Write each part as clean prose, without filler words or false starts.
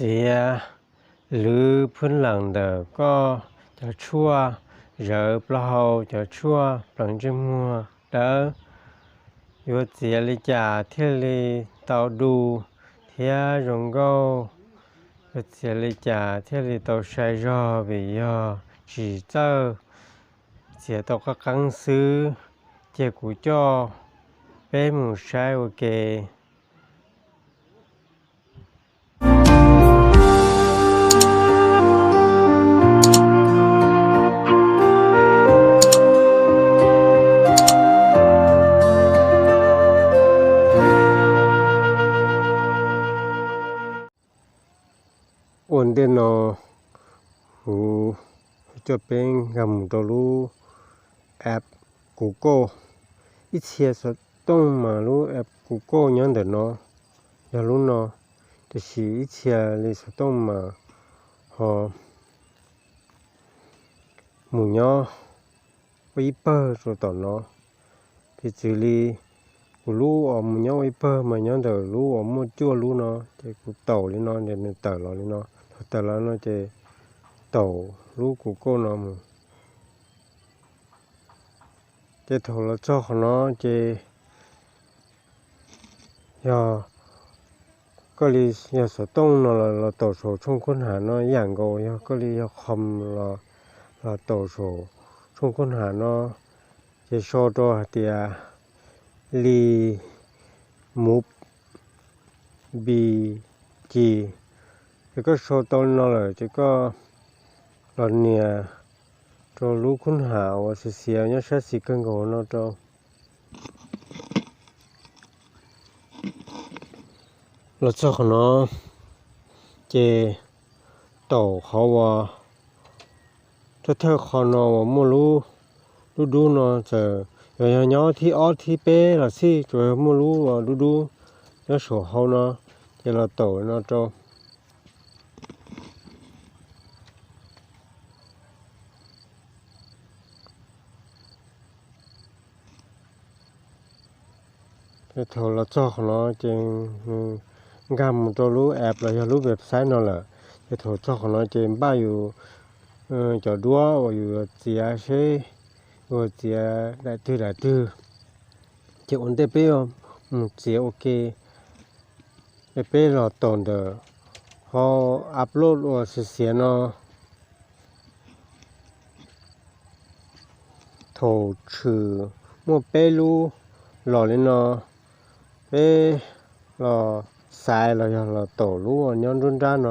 สียหรือพื้นหลังเดก็จะชั่วเหรอเปล่าจะชั่วหลังจะมัวเดอยู่เสียลิจ่าเที่ยวลีเตาดูเที่ยรงก็อยู่เสียลิจ่าเที่ยวลีเตาใช้รอบิยอจีเจ้าเสียตก็กังซื้อเจ้ากูจ่อเป้หมูใช้โอเควันเดนหูจะเป็นกำตัวรู้แอป Google อีเชียสต้องมารู้แอป Google ยังเดนอยากรู้แต่สิอีเชียเลยสต้องมาหอหมูย่อวิปเปอร์ตัวต่อที่จืลีกูรู้หมูย่อวิปเปอร์มายังเดรู้มั่วจั่วรู้แต่กูเต่าเลยเดี๋ยวเต่าเราเลยแต่แล้วจะเต่ารู้กูก็มึงจะถอดแล้วชอบจะยาก็เลยยาสต้องเราต่อโซ่ช่วงค้นหาอย่างก็ยาก็เลยยาคำเราต่อโซ่ช่วงค้นหาจะโซ่ตัวเดียลีมุบบีจีแล้วก็โซ่ต้นเลยจะก็เราเนี่ยเรารู้ค้นหาว่าเสียเนี่ยใช้สิกันก่อนเราชอบเจต่อเขาว่าถ้าเธอเขาว่าไม่รู้ดูจะอย่างที่ที่เป้ละสิจะไม่รู้ว่าดูแล้วส่วนเขาจะเราต่อแต่ถ้าเราชอบจริงงามตัวรู้แอปเราจะรู้เว็บไซต์แหละแต่ถ้าชอบจริงบ้าอยู่จอดัวอยู่เสียใช่ว่าเสียได้ตื้อจะอุ่นเตเป้เสียโอเคเป้เราตอนเดอพออัพโหลดว่าเสียโถชื่อมั่วเป้รู้หล่อเลยเป้หล่อสายเราโตรู้ย้อนรุ่นด้าน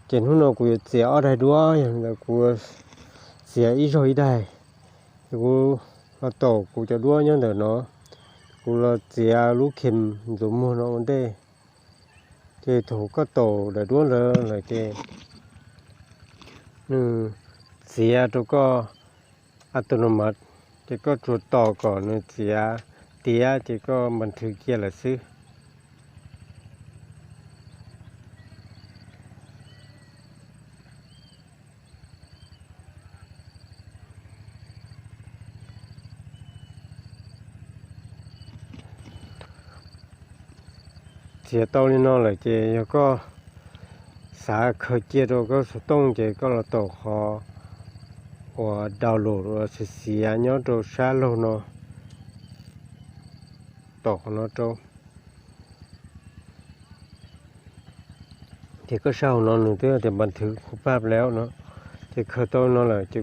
เจนหุ่นกูเสียอะไรด้วยอย่างเดียวกูเสียอีโรยได้กูเราโตกูจะด้วยยังเดี๋ยวกูเราเสียรู้เข็มสมมติวันเด้เจถูกก็โตได้ด้วยเลยเจเสียตัวก็อัตโนมัติเจก็ตรวจต่อก่อนเสียเตียเจก็บันทึกเกียร์ละซื้อเสียเต้านี่เลยเจแล้วก็สาเคยเจตัวก็ต้องเจก็เราต่อคอว่าดาวน์โหลดว่าเสียเนาะตัวชาร์จลงต่อตัวที่ก็เช่าหนึ่งแต่บันทึกภาพแล้วที่เคยต้นเลยที่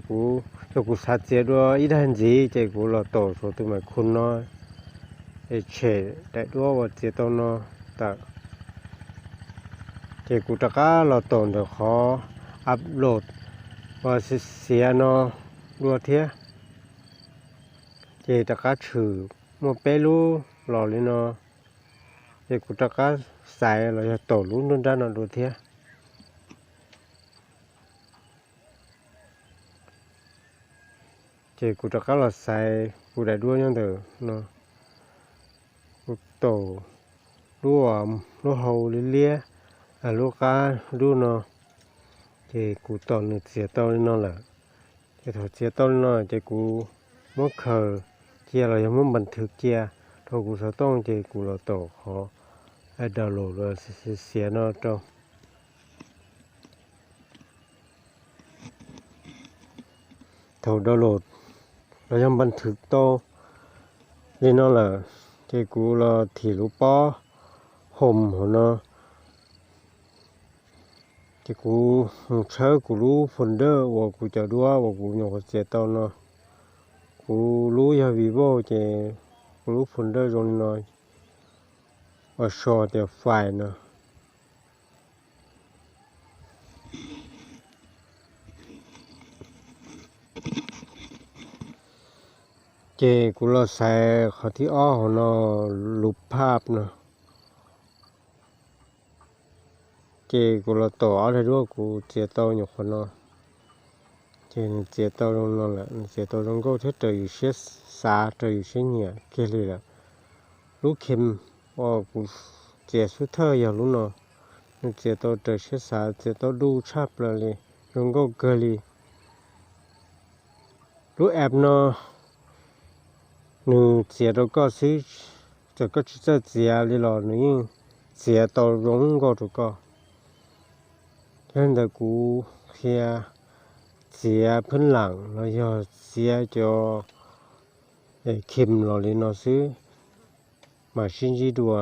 กูสัตย์เสียด้วยอีดันจีที่กูเราต่อตัวตัวมันคุณเฉยแต่ด้วยว่าเสียต้นแต่ที่กูตะก้าเราต่อเดี๋ยวขออัพโหลดว่าเสียรัวเทียที่ตะก้าถือมัวเปรู้หล่อเลยที่กูตะก้าใส่เราจะต่อรู้นู่นด้านรัวเทียที่กูตะก้าเราใส่กูได้ด้วยยังเดิมกูโตรู้เขาเลี้ยลูกค้ารู้ที่กูตอนเสียตอนนั่นแหละที่ถอดเสียตอนจะกูมั่วเคยเจียเรายังมั่วบันทึกเจีย thầu cú sao tông thì cú là tổ khó ai đào lộ là xé nó trong thầu đào lộ là trongบันทึกโตนี่nó là thì cú là thì lú bó hồm của nó thì cú chơi cú lú phần đơ và cú chở đua và cú nhỏ chế tao nó cú lú ya vì vô thì cú lú phần đơ rồi nó và sò thì phải nó chế cú là xài khó thì ó nó lụpภาพ nó chế cú là tổ ở đó cú chế tao nhiều phần nó chế chế tao nó là chế tao nó có thể trời sẽ xa trời sẽ nhẹ cái này là lúc kem cú chế số thơ giờ lúc nó chế tao trời sẽ xa chế tao đu chắp là li nó có cơ li lúc ép nó nữ chế tao có xíจะก็จะเสียเลยหรอนี่เสียต่อร้องก็ถูกก็ฉะนั้นแต่กูเสียพื้นหลังแล้วก็เสียจอเข็มหรอเลยเนาะซื้อมาชิ้นจีดัว